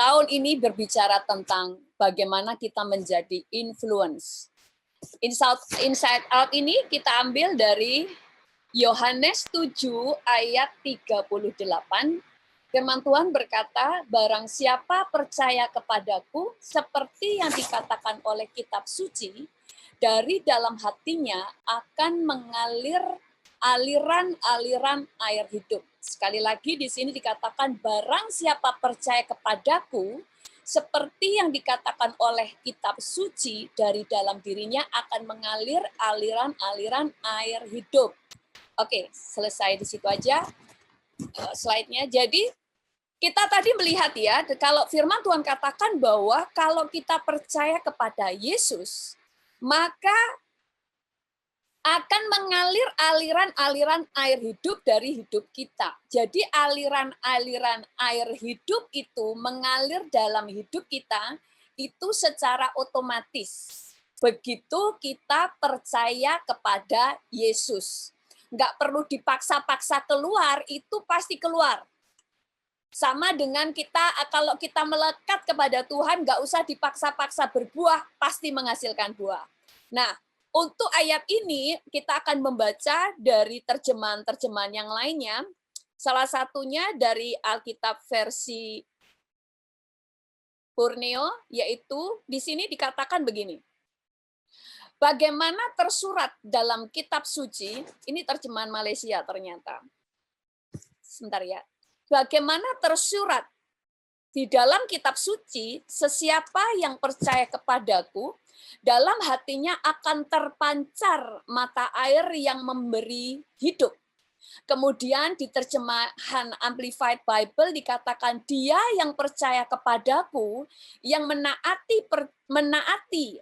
tahun ini berbicara tentang bagaimana kita menjadi influence. Inside Out ini kita ambil dari Yohanes 7 ayat 38. Firman Tuhan berkata, barang siapa percaya kepadaku, seperti yang dikatakan oleh kitab suci, dari dalam hatinya akan mengalir aliran-aliran air hidup. Sekali lagi di sini dikatakan barang siapa percaya kepadaku, seperti yang dikatakan oleh kitab suci, dari dalam dirinya akan mengalir aliran-aliran air hidup. Oke, selesai di situ aja slide-nya. Jadi kita tadi melihat ya, kalau firman Tuhan katakan bahwa kalau kita percaya kepada Yesus, maka akan mengalir aliran-aliran air hidup dari hidup kita. Jadi aliran-aliran air hidup itu mengalir dalam hidup kita itu secara otomatis. Begitu kita percaya kepada Yesus. Nggak perlu dipaksa-paksa keluar, itu pasti keluar. Sama dengan kita, kalau kita melekat kepada Tuhan, nggak usah dipaksa-paksa berbuah, pasti menghasilkan buah. Nah, untuk ayat ini, kita akan membaca dari terjemahan-terjemahan yang lainnya. Salah satunya dari Alkitab versi Borneo, yaitu di sini dikatakan begini. Bagaimana tersurat dalam kitab suci, ini terjemahan Malaysia ternyata. Sebentar ya. Bagaimana tersurat di dalam kitab suci, sesiapa yang percaya kepadaku, dalam hatinya akan terpancar mata air yang memberi hidup. Kemudian di terjemahan Amplified Bible dikatakan dia yang percaya kepadaku, yang menaati,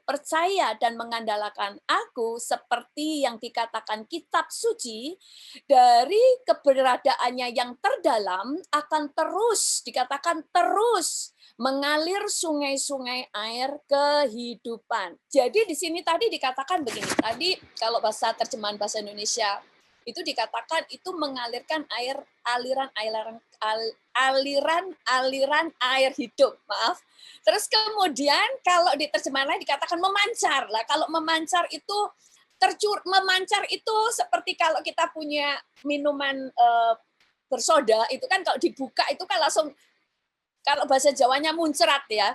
percaya dan mengandalkan aku, seperti yang dikatakan kitab suci, dari keberadaannya yang terdalam akan terus, dikatakan terus, mengalir sungai-sungai air kehidupan. Jadi di sini tadi dikatakan begini, tadi kalau terjemahan bahasa Indonesia, itu dikatakan itu mengalirkan aliran air hidup, maaf. Terus kemudian kalau di terjemahan lain dikatakan memancar. Lah kalau memancar itu memancar itu seperti kalau kita punya minuman bersoda, itu kan kalau dibuka itu kan langsung, kalau bahasa Jawanya muncrat ya,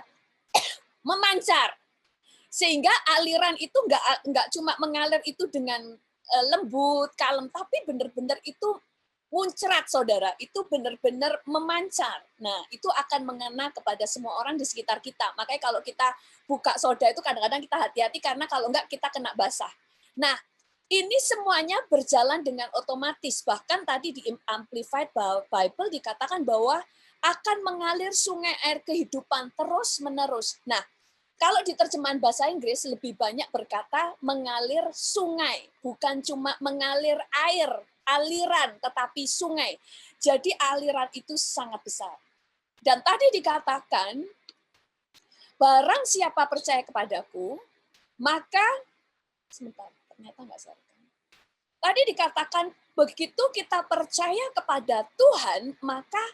memancar. Sehingga aliran itu nggak cuma mengalir itu dengan lembut, kalem, tapi benar-benar itu muncrat, saudara. Itu benar-benar memancar. Nah, itu akan mengena kepada semua orang di sekitar kita. Makanya kalau kita buka soda itu kadang-kadang kita hati-hati karena kalau enggak kita kena basah. Nah, ini semuanya berjalan dengan otomatis. Bahkan tadi di Amplified Bible dikatakan bahwa akan mengalir sungai air kehidupan terus-menerus. Nah, kalau di terjemahan bahasa Inggris lebih banyak berkata mengalir sungai, bukan cuma mengalir air, aliran, tetapi sungai. Jadi aliran itu sangat besar. Dan tadi dikatakan, barang siapa percaya kepadaku, maka, sebentar, ternyata nggak salah. Tadi dikatakan, begitu kita percaya kepada Tuhan, maka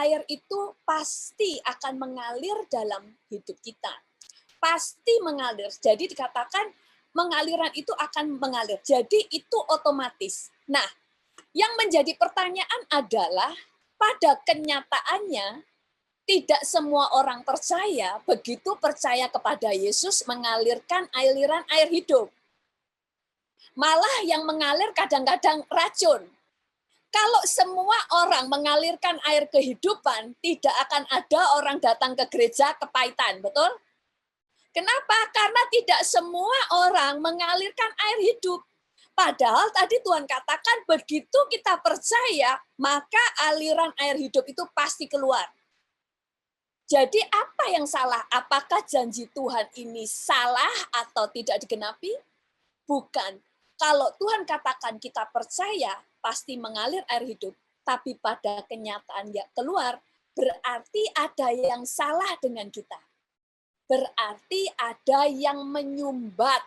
air itu pasti akan mengalir dalam hidup kita. Pasti mengalir. Jadi dikatakan mengaliran itu akan mengalir. Jadi itu otomatis. Nah, yang menjadi pertanyaan adalah pada kenyataannya tidak semua orang percaya, begitu percaya kepada Yesus mengalirkan aliran air hidup. Malah yang mengalir kadang-kadang racun. Kalau semua orang mengalirkan air kehidupan, tidak akan ada orang datang ke gereja kepahitan, betul? Kenapa? Karena tidak semua orang mengalirkan air hidup. Padahal tadi Tuhan katakan begitu kita percaya, maka aliran air hidup itu pasti keluar. Jadi apa yang salah? Apakah janji Tuhan ini salah atau tidak digenapi? Bukan. Kalau Tuhan katakan kita percaya, pasti mengalir air hidup. Tapi pada kenyataan yang keluar, berarti ada yang salah dengan kita. Berarti ada yang menyumbat,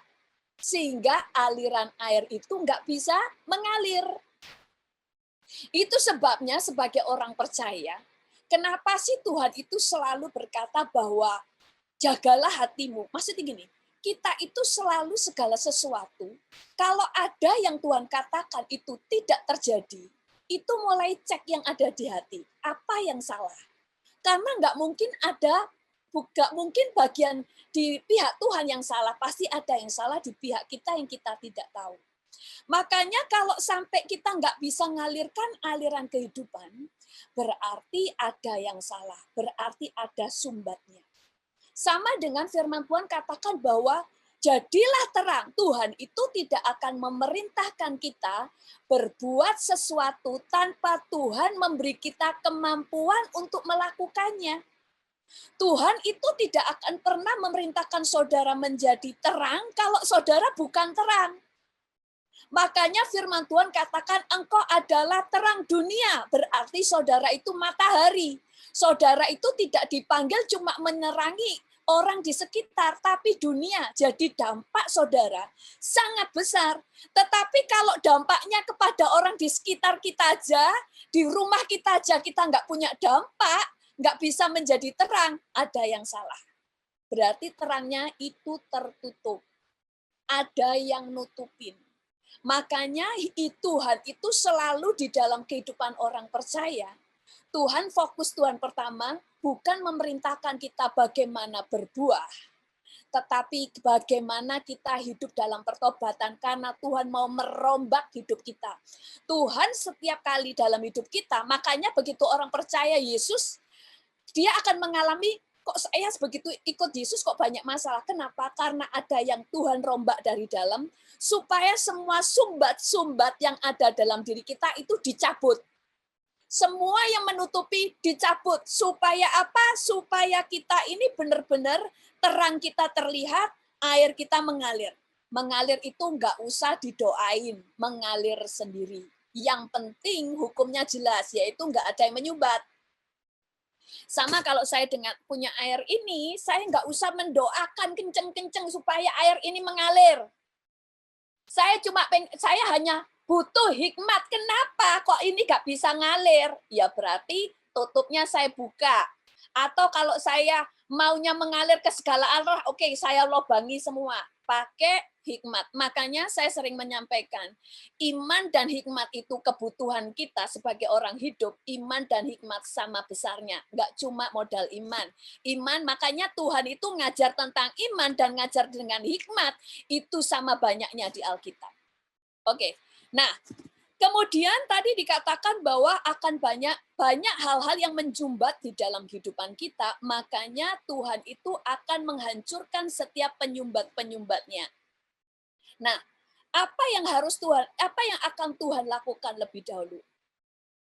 sehingga aliran air itu nggak bisa mengalir. Itu sebabnya sebagai orang percaya, Kenapa sih Tuhan itu selalu berkata bahwa jagalah hatimu? Maksudnya gini, kita itu selalu segala sesuatu, kalau ada yang Tuhan katakan itu tidak terjadi, itu mulai cek yang ada di hati. Apa yang salah? Karena nggak mungkin bagian di pihak Tuhan yang salah, pasti ada yang salah di pihak kita yang kita tidak tahu. Makanya kalau sampai kita nggak bisa ngalirkan aliran kehidupan, berarti ada yang salah, berarti ada sumbatnya. Sama dengan firman Tuhan katakan bahwa jadilah terang. Tuhan itu tidak akan memerintahkan kita berbuat sesuatu tanpa Tuhan memberi kita kemampuan untuk melakukannya. Tuhan itu tidak akan pernah memerintahkan saudara menjadi terang kalau saudara bukan terang. Makanya firman Tuhan katakan engkau adalah terang dunia, berarti saudara itu matahari. Saudara itu tidak dipanggil cuma menerangi orang di sekitar, tapi dunia. Jadi dampak saudara sangat besar. Tetapi kalau dampaknya kepada orang di sekitar kita aja, di rumah kita aja kita nggak punya dampak, nggak bisa menjadi terang, ada yang salah. Berarti terangnya itu tertutup. Ada yang nutupin. Makanya Tuhan itu selalu di dalam kehidupan orang percaya. Tuhan fokus Tuhan pertama bukan memerintahkan kita bagaimana berbuah, tetapi bagaimana kita hidup dalam pertobatan karena Tuhan mau merombak hidup kita. Tuhan setiap kali dalam hidup kita, makanya begitu orang percaya Yesus, dia akan mengalami kok saya begitu ikut Yesus kok banyak masalah. Kenapa? Karena ada yang Tuhan rombak dari dalam, supaya semua sumbat-sumbat yang ada dalam diri kita itu dicabut. Semua yang menutupi dicabut. Supaya apa? Supaya kita ini benar-benar terang kita terlihat, air kita mengalir. Mengalir itu nggak usah didoain, mengalir sendiri. Yang penting hukumnya jelas, yaitu nggak ada yang menyumbat. Sama kalau saya dengan punya air ini, saya nggak usah mendoakan kenceng-kenceng supaya air ini mengalir. Saya hanya butuh hikmat. Kenapa kok ini nggak bisa ngalir? Ya berarti tutupnya saya buka. Atau kalau saya maunya mengalir ke segala arah, oke, saya lobangi semua. Pakai hikmat. Makanya saya sering menyampaikan, iman dan hikmat itu kebutuhan kita sebagai orang hidup. Iman dan hikmat sama besarnya. Nggak cuma modal iman. Iman, makanya Tuhan itu ngajar tentang iman dan ngajar dengan hikmat, itu sama banyaknya di Alkitab. Oke, nah, kemudian tadi dikatakan bahwa akan banyak hal-hal yang menjumbat di dalam kehidupan kita, makanya Tuhan itu akan menghancurkan setiap penyumbat-penyumbatnya. Nah, apa yang akan Tuhan lakukan lebih dahulu?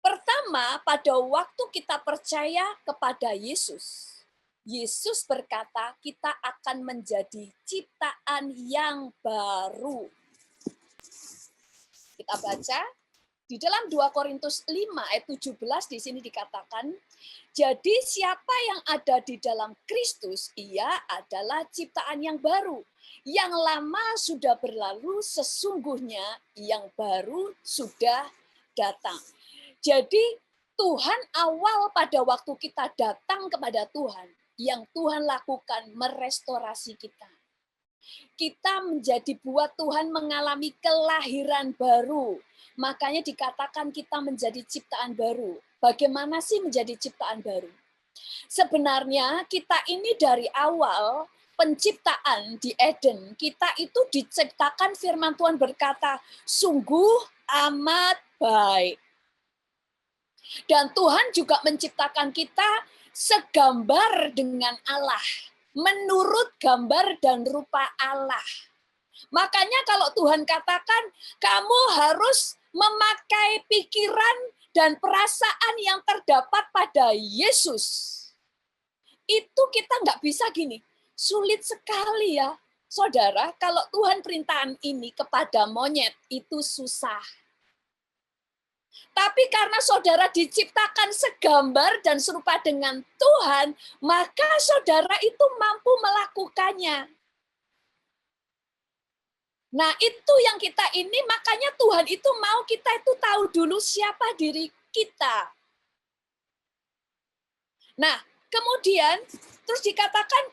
Pertama, pada waktu kita percaya kepada Yesus, Yesus berkata kita akan menjadi ciptaan yang baru. Kita baca di dalam 2 Korintus 5 ayat 17 di sini dikatakan, jadi siapa yang ada di dalam Kristus, ia adalah ciptaan yang baru. Yang lama sudah berlalu, sesungguhnya yang baru sudah datang. Jadi Tuhan awal pada waktu kita datang kepada Tuhan, yang Tuhan lakukan merestorasi kita. Kita menjadi buat Tuhan mengalami kelahiran baru. Makanya dikatakan kita menjadi ciptaan baru. Bagaimana sih menjadi ciptaan baru? Sebenarnya kita ini dari awal penciptaan di Eden, kita itu diciptakan firman Tuhan berkata, sungguh amat baik. Dan Tuhan juga menciptakan kita segambar dengan Allah, menurut gambar dan rupa Allah. Makanya kalau Tuhan katakan, kamu harus memakai pikiran dan perasaan yang terdapat pada Yesus. Itu kita nggak bisa gini. Sulit sekali ya, saudara, kalau Tuhan perintahkan ini kepada monyet, itu susah. Tapi karena saudara diciptakan segambar dan serupa dengan Tuhan, maka saudara itu mampu melakukannya. Nah, itu yang kita ini, makanya Tuhan itu mau kita itu tahu dulu siapa diri kita. Nah, kemudian terus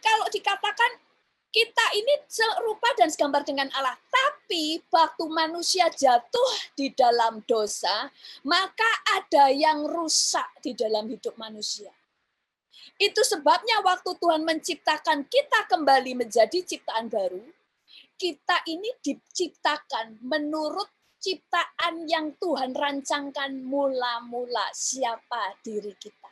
kalau dikatakan kita ini serupa dan segambar dengan Allah. Tapi waktu manusia jatuh di dalam dosa, maka ada yang rusak di dalam hidup manusia. Itu sebabnya waktu Tuhan menciptakan kita kembali menjadi ciptaan baru, kita ini diciptakan menurut ciptaan yang Tuhan rancangkan mula-mula siapa diri kita.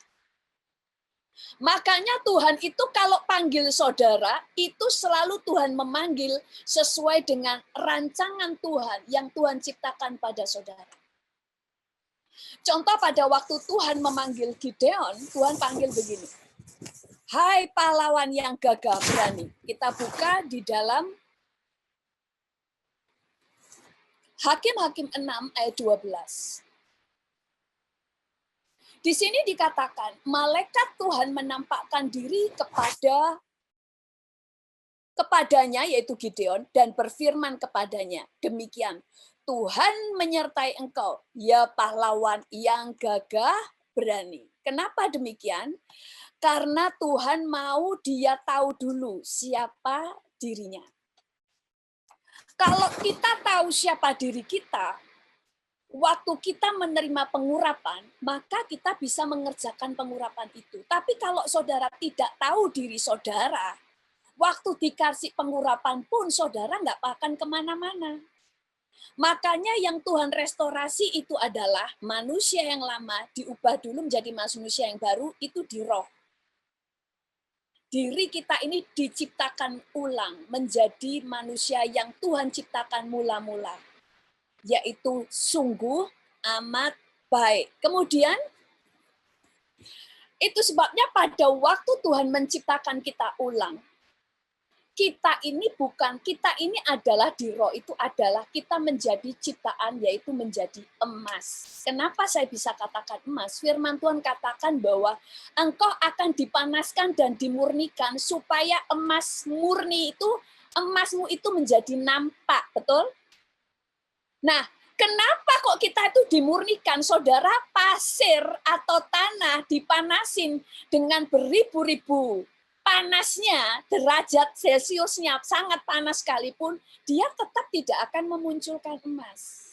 Makanya Tuhan itu kalau panggil saudara, itu selalu Tuhan memanggil sesuai dengan rancangan Tuhan yang Tuhan ciptakan pada saudara. Contoh pada waktu Tuhan memanggil Gideon, Tuhan panggil begini. Hai pahlawan yang gagah berani. Kita buka di dalam Hakim-Hakim 6 ayat 12. Di sini dikatakan, malaikat Tuhan menampakkan diri kepadanya, yaitu Gideon, dan berfirman kepadanya, demikian, Tuhan menyertai engkau, ya pahlawan yang gagah berani. Kenapa demikian? Karena Tuhan mau dia tahu dulu siapa dirinya. Kalau kita tahu siapa diri kita, waktu kita menerima pengurapan, maka kita bisa mengerjakan pengurapan itu. Tapi kalau saudara tidak tahu diri saudara, waktu dikasih pengurapan pun saudara nggak akan kemana-mana. Makanya yang Tuhan restorasi itu adalah manusia yang lama diubah dulu menjadi manusia yang baru, itu di roh. Diri kita ini diciptakan ulang menjadi manusia yang Tuhan ciptakan mula-mula, yaitu sungguh amat baik. Kemudian, itu sebabnya pada waktu Tuhan menciptakan kita ulang, kita ini adalah di roh itu adalah kita menjadi ciptaan, yaitu menjadi emas. Kenapa saya bisa katakan emas? Firman Tuhan katakan bahwa engkau akan dipanaskan dan dimurnikan supaya emasmu itu menjadi nampak, betul? Nah, kenapa kok kita itu dimurnikan? Saudara, pasir atau tanah dipanasin dengan beribu-ribu panasnya, derajat Celciusnya sangat panas sekalipun, dia tetap tidak akan memunculkan emas.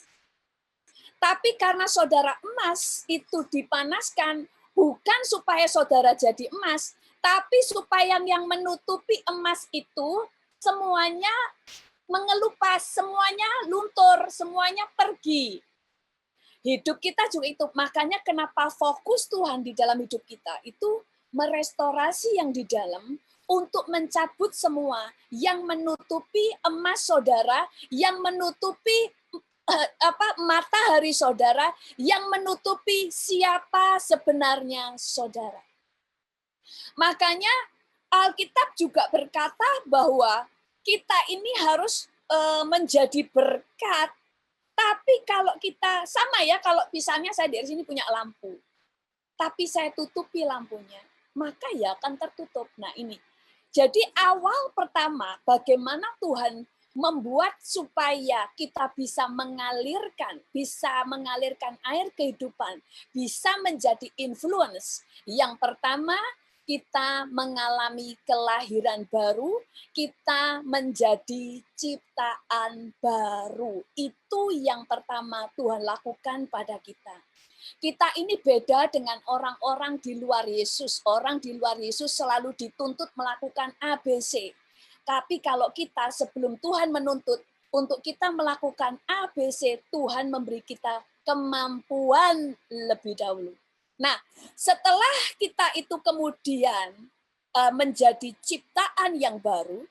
Tapi karena saudara emas itu dipanaskan, bukan supaya saudara jadi emas, tapi supaya yang menutupi emas itu semuanya mengelupas, semuanya luntur, semuanya pergi. Hidup kita juga itu. Makanya kenapa fokus Tuhan di dalam hidup kita itu merestorasi yang di dalam untuk mencabut semua yang menutupi emas saudara, yang menutupi matahari saudara, yang menutupi siapa sebenarnya saudara. Makanya Alkitab juga berkata bahwa kita ini harus menjadi berkat. Tapi kalau kita sama ya, kalau misalnya saya dari sini punya lampu, tapi saya tutupi lampunya, maka ya akan tertutup. Nah ini, jadi awal pertama bagaimana Tuhan membuat supaya kita bisa mengalirkan air kehidupan, bisa menjadi influence. Yang pertama, kita mengalami kelahiran baru, kita menjadi ciptaan baru. Itu yang pertama Tuhan lakukan pada kita. Kita ini beda dengan orang-orang di luar Yesus. Orang di luar Yesus selalu dituntut melakukan ABC. Tapi kalau kita sebelum Tuhan menuntut untuk kita melakukan ABC, Tuhan memberi kita kemampuan lebih dahulu. Nah, setelah kita itu kemudian menjadi ciptaan yang baru,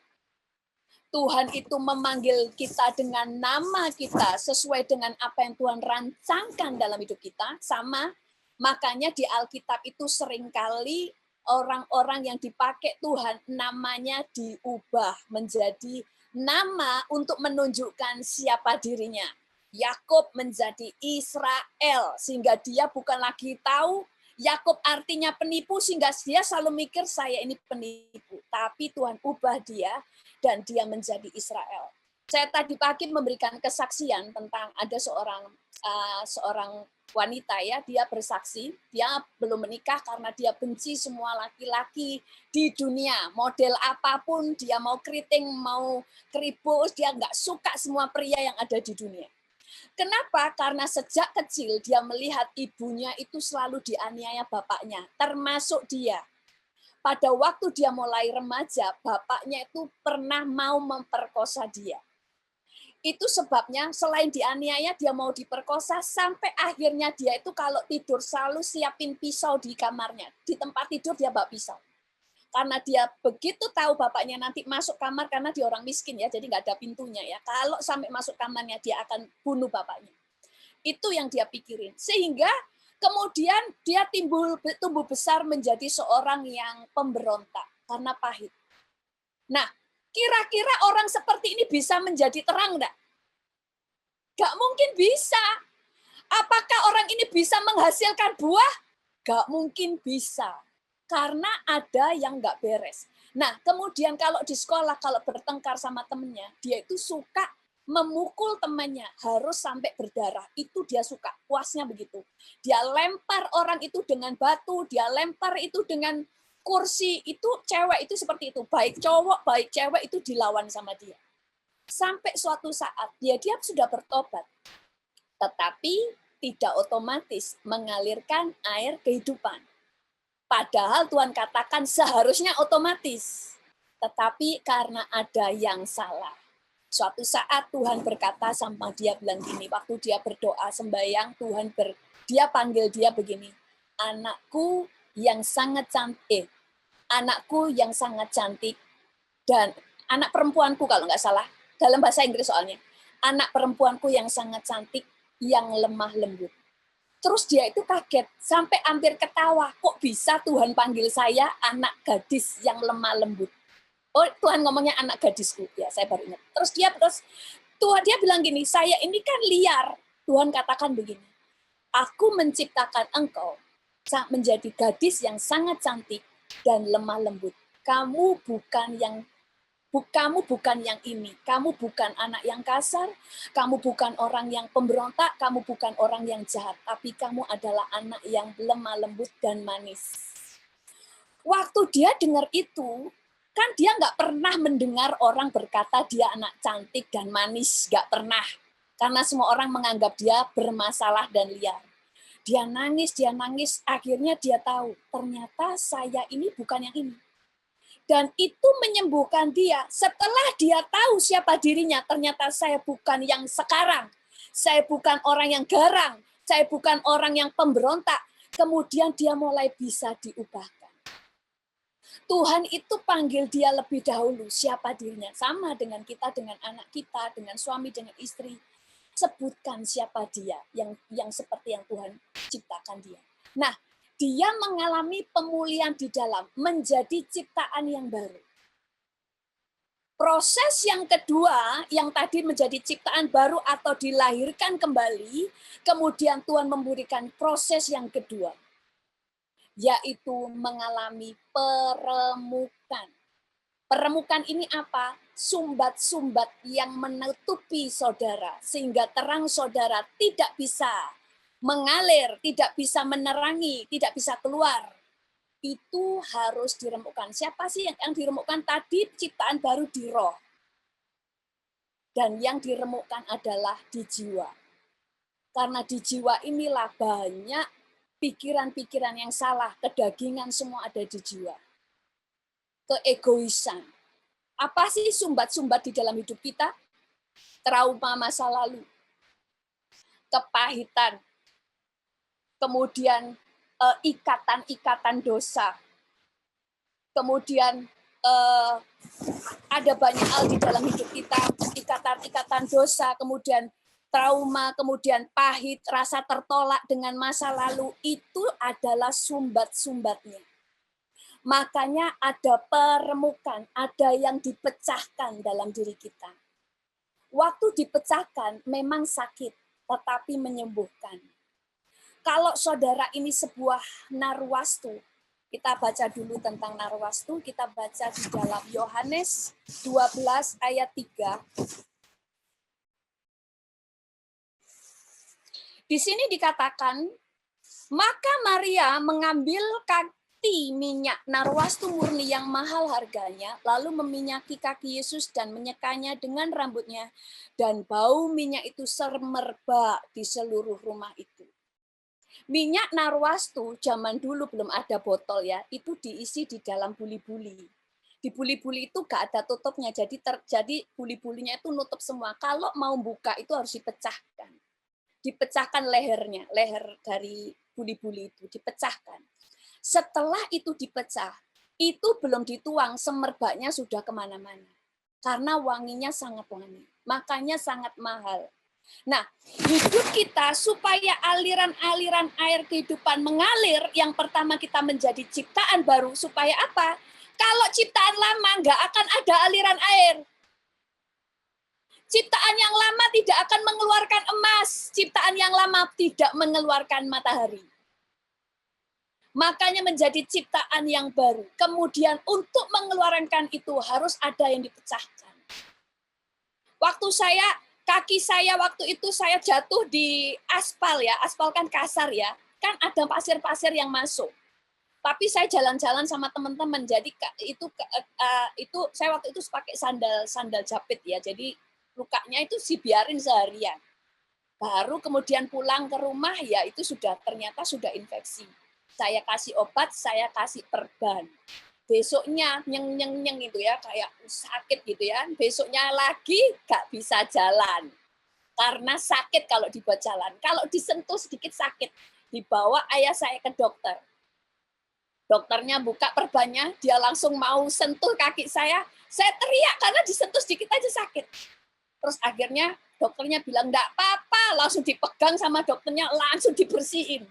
Tuhan itu memanggil kita dengan nama kita sesuai dengan apa yang Tuhan rancangkan dalam hidup kita, sama. Makanya di Alkitab itu seringkali orang-orang yang dipakai Tuhan namanya diubah menjadi nama untuk menunjukkan siapa dirinya. Yakub menjadi Israel sehingga dia bukan lagi tahu. Yakub artinya penipu sehingga dia selalu mikir saya ini penipu. Tapi Tuhan ubah dia dan dia menjadi Israel. Saya tadi pagi memberikan kesaksian tentang ada seorang wanita ya, dia bersaksi, dia belum menikah karena dia benci semua laki-laki di dunia, model apapun, dia mau keriting, mau keriput, dia nggak suka semua pria yang ada di dunia. Kenapa? Karena sejak kecil dia melihat ibunya itu selalu dianiaya bapaknya, termasuk dia. Pada waktu dia mulai remaja, bapaknya itu pernah mau memperkosa dia. Itu sebabnya selain dianiaya dia mau diperkosa sampai akhirnya dia itu kalau tidur selalu siapin pisau di kamarnya. Di tempat tidur dia bawa pisau. Karena dia begitu tahu bapaknya nanti masuk kamar karena dia orang miskin ya, jadi nggak ada pintunya ya. Kalau sampai masuk kamarnya dia akan bunuh bapaknya. Itu yang dia pikirin. Sehingga kemudian dia tumbuh besar menjadi seorang yang pemberontak karena pahit. Nah, kira-kira orang seperti ini bisa menjadi terang enggak? Gak mungkin bisa. Apakah orang ini bisa menghasilkan buah? Gak mungkin bisa. Karena ada yang gak beres. Nah, kemudian kalau di sekolah, kalau bertengkar sama temennya, dia itu suka memukul temannya, harus sampai berdarah. Itu dia suka, puasnya begitu. Dia lempar orang itu dengan batu, dia lempar itu dengan kursi. Itu cewek itu seperti itu. Baik cowok, baik cewek itu dilawan sama dia. Sampai suatu saat dia sudah bertobat, tetapi tidak otomatis mengalirkan air kehidupan. Padahal Tuhan katakan seharusnya otomatis, tetapi karena ada yang salah. Suatu saat Tuhan berkata sama dia, bilang gini, waktu dia berdoa sembahyang, dia panggil dia begini, anakku yang sangat cantik, anakku yang sangat cantik, dan anak perempuanku kalau nggak salah, dalam bahasa Inggris soalnya, anak perempuanku yang sangat cantik, yang lemah lembut. Terus dia itu kaget, sampai hampir ketawa, kok bisa Tuhan panggil saya anak gadis yang lemah lembut. Oh, Tuhan ngomongnya anak gadisku, ya saya baru ingat. Terus Tuhan dia bilang gini, saya ini kan liar. Tuhan katakan begini, aku menciptakan engkau menjadi gadis yang sangat cantik dan lemah lembut. Kamu bukan yang ini, kamu bukan anak yang kasar, kamu bukan orang yang pemberontak, kamu bukan orang yang jahat, tapi kamu adalah anak yang lemah lembut dan manis. Waktu dia dengar itu, kan dia nggak pernah mendengar orang berkata dia anak cantik dan manis, nggak pernah. Karena semua orang menganggap dia bermasalah dan liar. Dia nangis, akhirnya dia tahu, ternyata saya ini bukan yang ini. Dan itu menyembuhkan dia. Setelah dia tahu siapa dirinya, ternyata saya bukan yang sekarang. Saya bukan orang yang garang. Saya bukan orang yang pemberontak. Kemudian dia mulai bisa diubahkan. Tuhan itu panggil dia lebih dahulu siapa dirinya. Sama dengan kita, dengan anak kita, dengan suami, dengan istri. Sebutkan siapa dia yang seperti yang Tuhan ciptakan dia. Nah, dia mengalami pemulihan di dalam, menjadi ciptaan yang baru. Proses yang kedua, yang tadi menjadi ciptaan baru atau dilahirkan kembali, kemudian Tuhan memberikan proses yang kedua, yaitu mengalami peremukan. Peremukan ini apa? Sumbat-sumbat yang menutupi saudara, sehingga terang saudara tidak bisa mengalir, tidak bisa menerangi, tidak bisa keluar. Itu harus diremukkan. Siapa sih yang diremukkan tadi? Ciptaan baru di roh. Dan yang diremukkan adalah di jiwa. Karena di jiwa inilah banyak pikiran-pikiran yang salah, kedagingan semua ada di jiwa. Keegoisan. Apa sih sumbat-sumbat di dalam hidup kita? Trauma masa lalu. Kepahitan. Kemudian ikatan-ikatan dosa. Kemudian ada banyak hal di dalam hidup kita, ikatan-ikatan dosa, kemudian trauma, kemudian pahit, rasa tertolak dengan masa lalu, itu adalah sumbat-sumbatnya. Makanya ada peremukan, ada yang dipecahkan dalam diri kita. Waktu dipecahkan memang sakit, tetapi menyembuhkan. Kalau saudara ini sebuah narwastu, kita baca dulu tentang narwastu, kita baca di dalam Yohanes 12 ayat 3. Di sini dikatakan, maka Maria mengambil kati minyak narwastu murni yang mahal harganya, lalu meminyaki kaki Yesus dan menyekanya dengan rambutnya, dan bau minyak itu semerbak di seluruh rumah itu. Minyak narwastu zaman dulu belum ada botol ya, itu diisi di dalam buli-buli. Di buli-buli itu gak ada tutupnya, jadi buli-bulinya itu nutup semua. Kalau mau buka itu harus dipecahkan. Dipecahkan leher dari buli-buli itu, dipecahkan. Setelah itu dipecah, itu belum dituang, semerbaknya sudah kemana-mana. Karena wanginya sangat wangi, makanya sangat mahal. Nah, hidup kita supaya aliran-aliran air kehidupan mengalir, yang pertama kita menjadi ciptaan baru, supaya apa? Kalau ciptaan lama nggak akan ada aliran air. Ciptaan yang lama tidak akan mengeluarkan emas. Ciptaan yang lama tidak mengeluarkan matahari. Makanya menjadi ciptaan yang baru. Kemudian untuk mengeluarkan itu harus ada yang dipecahkan. Kaki saya waktu itu saya jatuh di aspal ya. Aspal kan kasar ya. Kan ada pasir-pasir yang masuk. Tapi saya jalan-jalan sama teman-teman. Jadi itu saya waktu itu pakai sandal jepit ya. Jadi lukanya itu biarin seharian. Baru kemudian pulang ke rumah, ya itu ternyata sudah infeksi. Saya kasih obat, saya kasih perban. Besoknya nyeng itu ya, kayak sakit gitu ya. Besoknya lagi nggak bisa jalan. Karena sakit kalau dibuat jalan. Kalau disentuh sedikit sakit. Dibawa ayah saya ke dokter. Dokternya buka perbannya, dia langsung mau sentuh kaki saya. Saya teriak karena disentuh sedikit aja sakit. Terus akhirnya dokternya bilang, enggak apa-apa, langsung dipegang sama dokternya, langsung dibersihin.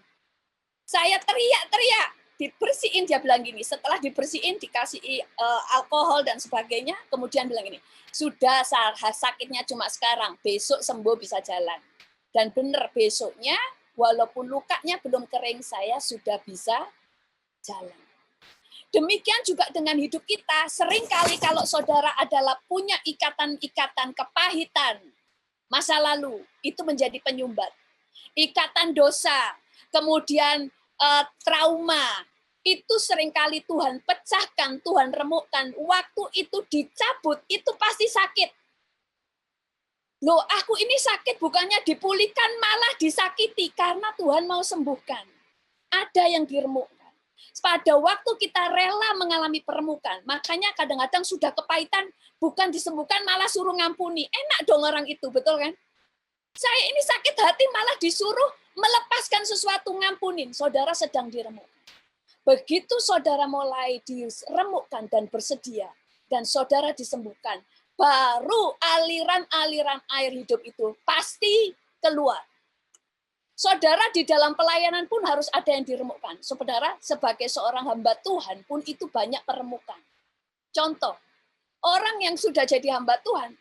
Saya teriak-teriak, dibersihin, dia bilang gini, setelah dibersihin, dikasih alkohol dan sebagainya, kemudian bilang gini, sudah sakitnya cuma sekarang, besok sembuh bisa jalan. Dan benar, besoknya, walaupun lukanya belum kering, saya sudah bisa jalan. Demikian juga dengan hidup kita, seringkali kalau saudara adalah punya ikatan-ikatan kepahitan masa lalu, itu menjadi penyumbat. Ikatan dosa, kemudian trauma, itu seringkali Tuhan pecahkan, Tuhan remukkan. Waktu itu dicabut, itu pasti sakit. Loh, aku ini sakit bukannya dipulihkan, malah disakiti karena Tuhan mau sembuhkan. Ada yang diremukkan. Pada waktu kita rela mengalami peremukan, makanya kadang-kadang sudah kepahitan, bukan disembuhkan malah suruh ngampuni. Enak dong orang itu, betul kan? Saya ini sakit hati malah disuruh melepaskan sesuatu, ngampunin. Saudara sedang diremukkan. Begitu saudara mulai diremukkan dan bersedia, dan saudara disembuhkan, baru aliran-aliran air hidup itu pasti keluar. Saudara di dalam pelayanan pun harus ada yang diremukkan. Saudara sebagai seorang hamba Tuhan pun itu banyak peremukan. Contoh, orang yang sudah jadi hamba Tuhan,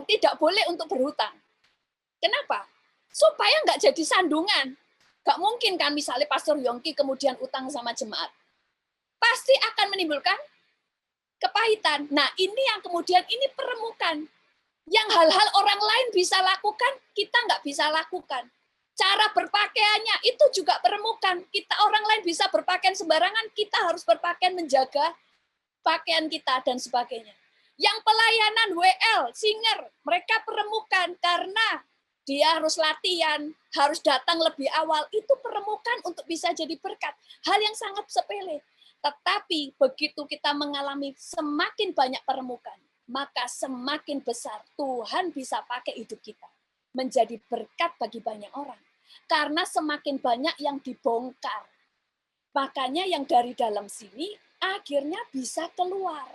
tidak boleh untuk berhutang. Kenapa? Supaya nggak jadi sandungan. Nggak mungkin kan misalnya Pastor Yongki kemudian utang sama jemaat. Pasti akan menimbulkan kepahitan. Nah ini yang kemudian ini peremukan. Yang hal-hal orang lain bisa lakukan, kita nggak bisa lakukan. Cara berpakaiannya itu juga peremukan. Orang lain bisa berpakaian sembarangan, kita harus berpakaian menjaga pakaian kita dan sebagainya. Yang pelayanan WL, singer, mereka peremukan karena dia harus latihan, harus datang lebih awal. Itu peremukan untuk bisa jadi berkat. Hal yang sangat sepele. Tetapi begitu kita mengalami semakin banyak peremukan, maka semakin besar Tuhan bisa pakai hidup kita menjadi berkat bagi banyak orang. Karena semakin banyak yang dibongkar. Makanya yang dari dalam sini akhirnya bisa keluar.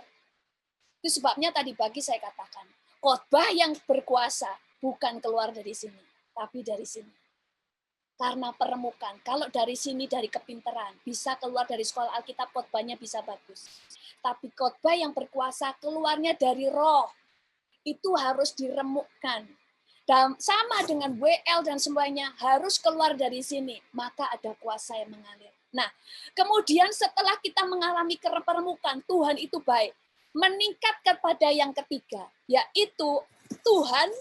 Itu sebabnya tadi pagi saya katakan, khotbah yang berkuasa bukan keluar dari sini, tapi dari sini. Karena peremukan, kalau dari sini, dari kepintaran, bisa keluar dari sekolah Alkitab, khotbahnya bisa bagus. Tapi khotbah yang berkuasa keluarnya dari roh, itu harus diremukkan. Dan sama dengan WL dan semuanya, harus keluar dari sini, maka ada kuasa yang mengalir. Nah, kemudian setelah kita mengalami peremukan, Tuhan itu baik. Meningkat kepada yang ketiga, yaitu Tuhan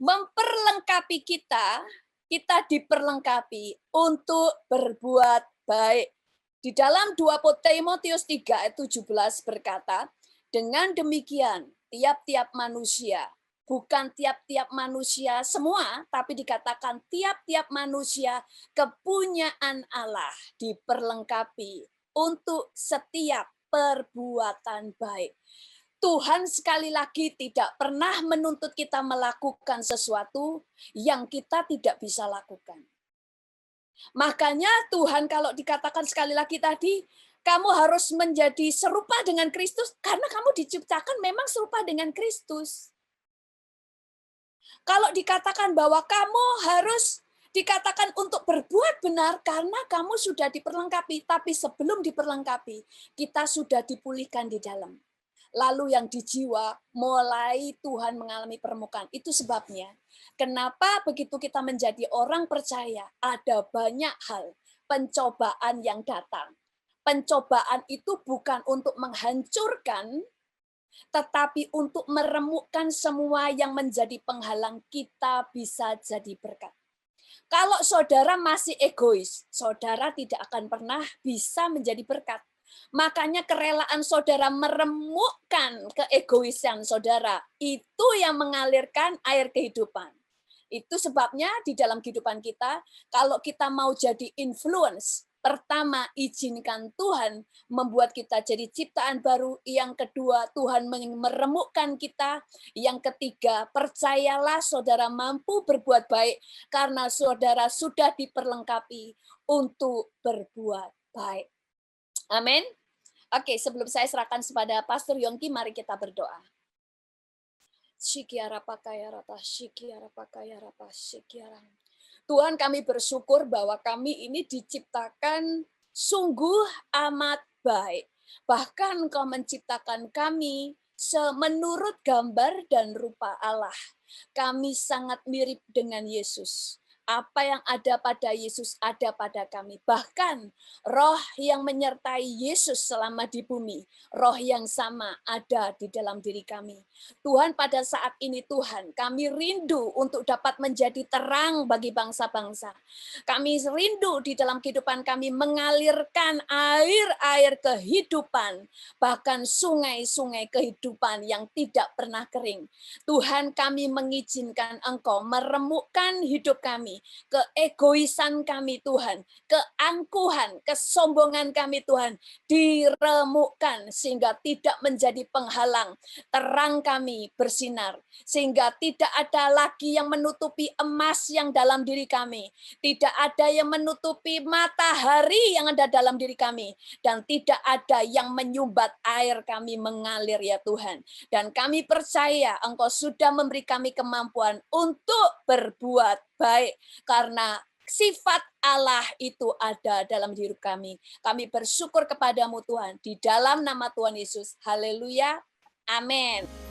memperlengkapi kita, kita diperlengkapi untuk berbuat baik. Di dalam 2 Timotius 3 ayat 17 berkata, dengan demikian tiap-tiap manusia, bukan tiap-tiap manusia semua, tapi dikatakan tiap-tiap manusia kepunyaan Allah diperlengkapi untuk setiap perbuatan baik. Tuhan sekali lagi tidak pernah menuntut kita melakukan sesuatu yang kita tidak bisa lakukan. Makanya Tuhan kalau dikatakan sekali lagi tadi, kamu harus menjadi serupa dengan Kristus karena kamu diciptakan memang serupa dengan Kristus. Kalau dikatakan bahwa kamu harus dikatakan untuk berbuat benar karena kamu sudah diperlengkapi, tapi sebelum diperlengkapi, kita sudah dipulihkan di dalam. Lalu yang di jiwa mulai Tuhan mengalami permukaan. Itu sebabnya kenapa begitu kita menjadi orang percaya, ada banyak hal pencobaan yang datang. Pencobaan itu bukan untuk menghancurkan, tetapi untuk meremukkan semua yang menjadi penghalang kita bisa jadi berkat. Kalau saudara masih egois, saudara tidak akan pernah bisa menjadi berkat. Makanya kerelaan saudara meremukkan keegoisan saudara, itu yang mengalirkan air kehidupan. Itu sebabnya di dalam kehidupan kita, kalau kita mau jadi influence, pertama izinkan Tuhan membuat kita jadi ciptaan baru, yang kedua Tuhan meremukkan kita, yang ketiga percayalah saudara mampu berbuat baik karena saudara sudah diperlengkapi untuk berbuat baik. Amin. Oke, sebelum saya serahkan kepada Pastor Yongki, mari kita berdoa. Tuhan, kami bersyukur bahwa kami ini diciptakan sungguh amat baik. Bahkan Engkau menciptakan kami menurut gambar dan rupa Allah. Kami sangat mirip dengan Yesus. Apa yang ada pada Yesus ada pada kami. Bahkan roh yang menyertai Yesus selama di bumi, roh yang sama ada di dalam diri kami. Tuhan, pada saat ini Tuhan, kami rindu untuk dapat menjadi terang bagi bangsa-bangsa. Kami rindu di dalam kehidupan kami mengalirkan air-air kehidupan, bahkan sungai-sungai kehidupan yang tidak pernah kering. Tuhan, kami mengizinkan Engkau meremukkan hidup kami, keegoisan kami Tuhan, keangkuhan, kesombongan kami Tuhan, diremukkan sehingga tidak menjadi penghalang. Terang kami bersinar, sehingga tidak ada lagi yang menutupi emas yang dalam diri kami. Tidak ada yang menutupi matahari yang ada dalam diri kami. Dan tidak ada yang menyumbat air kami mengalir ya Tuhan. Dan kami percaya Engkau sudah memberi kami kemampuan untuk berbuat baik. Karena sifat Allah itu ada dalam diri kami. Kami bersyukur kepadamu Tuhan. Di dalam nama Tuhan Yesus. Haleluya. Amin.